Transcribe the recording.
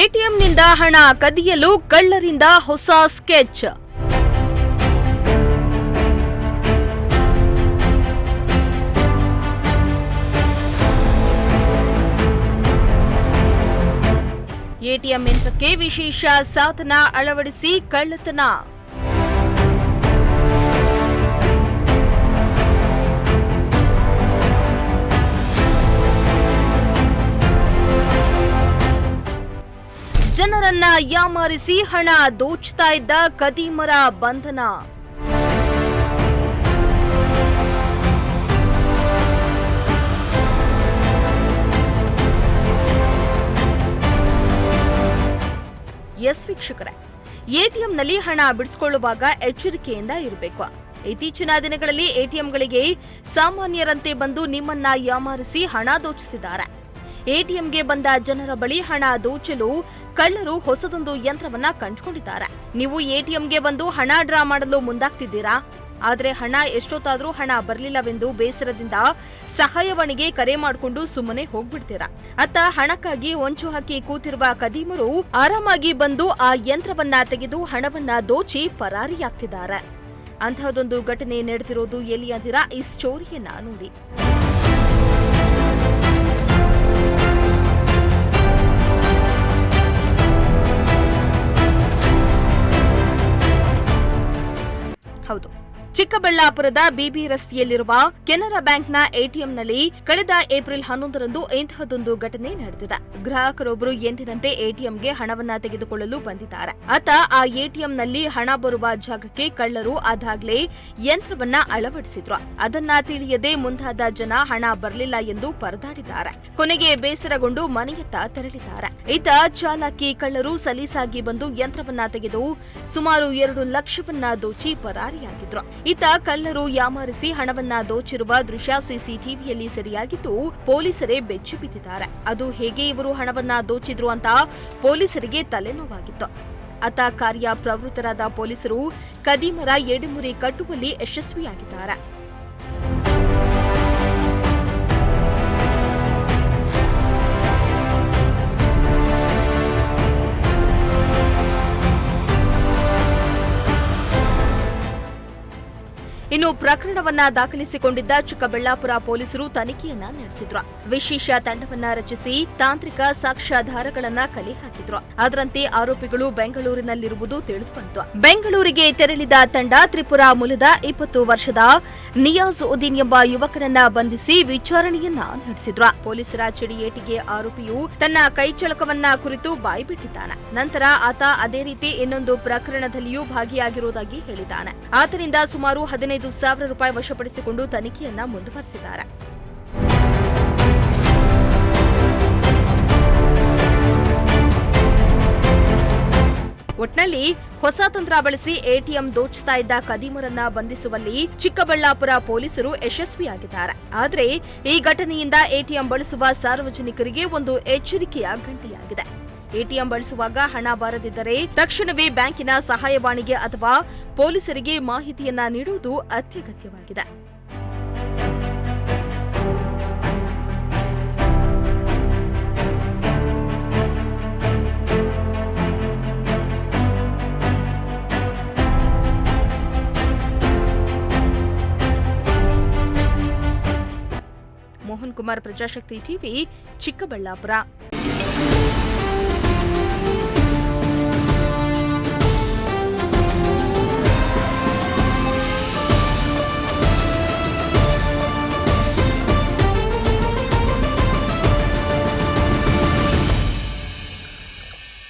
ಎಟಿಎಂನಿಂದ ಹಣ ಕದಿಯಲು ಕಳ್ಳರಿಂದ ಹೊಸ ಸ್ಕೆಚ್. ಎಟಿಎಂ ಯಂತ್ರಕ್ಕೆ ವಿಶೇಷ ಸಾಧನ ಅಳವಡಿಸಿ ಕಳ್ಳತನ. ಜನರನ್ನ ಯಾಮಾರಿಸಿ ಹಣ ದೋಚ್ತಾ ಇದ್ದ ಖದೀಮರ ಬಂಧನ. ಎಸ್ ವೀಕ್ಷಕರೇ, ಎಟಿಎಂನಲ್ಲಿ ಹಣ ಬಿಡಿಸಿಕೊಳ್ಳುವಾಗ ಎಚ್ಚರಿಕೆಯಿಂದ ಇರಬೇಕು. ಇತ್ತೀಚಿನ ದಿನಗಳಲ್ಲಿ ಎಟಿಎಂಗಳಿಗೆ ಸಾಮಾನ್ಯರಂತೆ ಬಂದು ನಿಮ್ಮನ್ನ ಯಾಮಾರಿಸಿ ಹಣ ದೋಚುತ್ತಿದ್ದಾರೆ. ಎಟಿಎಂಗೆ ಬಂದ ಜನರ ಬಳಿ ಹಣ ದೋಚಲು ಕಳ್ಳರು ಹೊಸದೊಂದು ಯಂತ್ರವನ್ನ ಕಂಡುಕೊಂಡಿದ್ದಾರೆ. ನೀವು ಎಟಿಎಂಗೆ ಬಂದು ಹಣ ಡ್ರಾ ಮಾಡಲು ಮುಂದಾಗ್ತಿದ್ದೀರಾ? ಆದರೆ ಹಣ ಎಷ್ಟೊತ್ತಾದ್ರೂ ಹಣ ಬರಲಿಲ್ಲವೆಂದು ಬೇಸರದಿಂದ ಸಹಾಯವಾಣಿಗೆ ಕರೆ ಮಾಡಿಕೊಂಡು ಸುಮ್ಮನೆ ಹೋಗ್ಬಿಡ್ತೀರಾ. ಅತ್ತ ಹಣಕ್ಕಾಗಿ ಹೊಂಚು ಹಾಕಿ ಕೂತಿರುವ ಖದೀಮರು ಆರಾಮಾಗಿ ಬಂದು ಆ ಯಂತ್ರವನ್ನ ತೆಗೆದು ಹಣವನ್ನ ದೋಚಿ ಪರಾರಿಯಾಗ್ತಿದ್ದಾರೆ. ಅಂತಹದೊಂದು ಘಟನೆ ನಡೆದಿರೋದು ಎಲ್ಲಿ ಅಂತೀರಾ? ಈ ಸ್ಟೋರಿಯನ್ನ ನೋಡಿ. ಹೌದು, ಚಿಕ್ಕಬಳ್ಳಾಪುರದ ಬಿಬಿ ರಸ್ತೆಯಲ್ಲಿರುವ ಕೆನರಾ ಬ್ಯಾಂಕ್ನ ಎಟಿಎಂನಲ್ಲಿ ಕಳೆದ ಏಪ್ರಿಲ್ 11ರಂದು ಇಂತಹದೊಂದು ಘಟನೆ ನಡೆದಿದೆ. ಗ್ರಾಹಕರೊಬ್ಬರು ಎಂದಿನಂತೆ ಎಟಿಎಂಗೆ ಹಣವನ್ನ ತೆಗೆದುಕೊಳ್ಳಲು ಬಂದಿದ್ದಾರೆ. ಆತ ಆ ಎಟಿಎಂನಲ್ಲಿ ಹಣ ಬರುವ ಜಾಗಕ್ಕೆ ಕಳ್ಳರು ಅದಾಗ್ಲೇ ಯಂತ್ರವನ್ನ ಅಳವಡಿಸಿದ್ರು. ಅದನ್ನ ತಿಳಿಯದೆ ಮುಂದಾದ ಜನ ಹಣ ಬರಲಿಲ್ಲ ಎಂದು ಪರದಾಡಿದ್ದಾರೆ. ಕೊನೆಗೆ ಬೇಸರಗೊಂಡು ಮನೆಯತ್ತ ತೆರಳಿದ್ದಾರೆ. ಈತ ಚಾಲಾಕಿ ಕಳ್ಳರು ಸಲೀಸಾಗಿ ಬಂದು ಯಂತ್ರವನ್ನ ತೆಗೆದು ಸುಮಾರು 2 ಲಕ್ಷವನ್ನ ದೋಚಿ ಪರಾರಿಯಾಗಿದ್ರು. ಈತ ಕಳ್ಳರು ಯಾಮಾರಿಸಿ ಹಣವನ್ನ ದೋಚಿರುವ ದೃಶ್ಯ ಸಿಸಿಟಿವಿಯಲ್ಲಿ ಸೆರೆಯಾಗಿದ್ದು ಪೊಲೀಸರೇ ಬೆಚ್ಚಿ ಬಿದ್ದಿದ್ದಾರೆ. ಅದು ಹೇಗೆ ಇವರು ಹಣವನ್ನ ದೋಚಿದ್ರು ಅಂತ ಪೊಲೀಸರಿಗೆ ತಲೆನೋವಾಗಿತ್ತು. ಆತ ಕಾರ್ಯ ಪ್ರವೃತ್ತರಾದ ಪೊಲೀಸರು ಖದೀಮರ ಎಡೆಮುರಿ ಕಟ್ಟುವಲ್ಲಿ ಯಶಸ್ವಿಯಾಗಿದ್ದಾರೆ. ಇನ್ನು ಪ್ರಕರಣವನ್ನ ದಾಖಲಿಸಿಕೊಂಡಿದ್ದ ಚಿಕ್ಕಬಳ್ಳಾಪುರ ಪೊಲೀಸರು ತನಿಖೆಯನ್ನ ನಡೆಸಿದ್ರು. ವಿಶೇಷ ತಂಡವನ್ನ ರಚಿಸಿ ತಾಂತ್ರಿಕ ಸಾಕ್ಷ್ಯಾಧಾರಗಳನ್ನ ಕಲೆ ಹಾಕಿದ್ರು. ಅದರಂತೆ ಆರೋಪಿಗಳು ಬೆಂಗಳೂರಿನಲ್ಲಿರುವುದು ತಿಳಿದುಬಂತು. ಬೆಂಗಳೂರಿಗೆ ತೆರಳಿದ ತಂಡ ತ್ರಿಪುರಾ ಮೂಲದ 20 ವರ್ಷದ ನಿಯಾಜ್ ಉದ್ದೀನ್ ಎಂಬ ಯುವಕನನ್ನ ಬಂಧಿಸಿ ವಿಚಾರಣೆಯನ್ನ ನಡೆಸಿದ್ರು. ಪೊಲೀಸರ ಚಡಿಯೇಟಿಗೆ ಆರೋಪಿಯು ತನ್ನ ಕೈಚಳಕವನ್ನ ಕುರಿತು ಬಾಯ್ಬಿಟ್ಟಿದ್ದಾನೆ. ನಂತರ ಆತ ಅದೇ ರೀತಿ ಇನ್ನೊಂದು ಪ್ರಕರಣದಲ್ಲಿಯೂ ಭಾಗಿಯಾಗಿರುವುದಾಗಿ ಹೇಳಿದ್ದಾನೆ. ಆತನಿಂದ ಸುಮಾರು 15,000 ರೂಪಾಯಿ ವಶಪಡಿಸಿಕೊಂಡು ತನಿಖೆಯನ್ನ ಮುಂದುವರೆಸಿದ್ದಾರೆ. ಒಟ್ನಲ್ಲಿ ಹೊಸ ತಂತ್ರ ಬಳಸಿ ಎಟಿಎಂ ದೋಚ್ತಾ ಇದ್ದ ಖದೀಮರನ್ನ ಬಂಧಿಸುವಲ್ಲಿ ಚಿಕ್ಕಬಳ್ಳಾಪುರ ಪೊಲೀಸರು ಯಶಸ್ವಿಯಾಗಿದ್ದಾರೆ. ಆದರೆ ಈ ಘಟನೆಯಿಂದ ಎಟಿಎಂ ಬಳಸುವ ಸಾರ್ವಜನಿಕರಿಗೆ ಒಂದು ಎಚ್ಚರಿಕೆಯ ಗಂಟೆಯಾಗಿದೆ. ಎಟಿಎಂ ಬಳಸುವಾಗ ಹಣ ಬಾರದಿದ್ದರೆ ತಕ್ಷಣವೇ ಬ್ಯಾಂಕಿನ ಸಹಾಯವಾಣಿಗೆ ಅಥವಾ ಪೊಲೀಸರಿಗೆ ಮಾಹಿತಿಯನ್ನ ನೀಡುವುದು ಅತ್ಯಗತ್ಯವಾಗಿದೆ. ಮೋಹನ್ ಕುಮಾರ್, ಪ್ರಜಾಶಕ್ತಿ ಟಿವಿ, ಚಿಕ್ಕಬಳ್ಳಾಪುರ.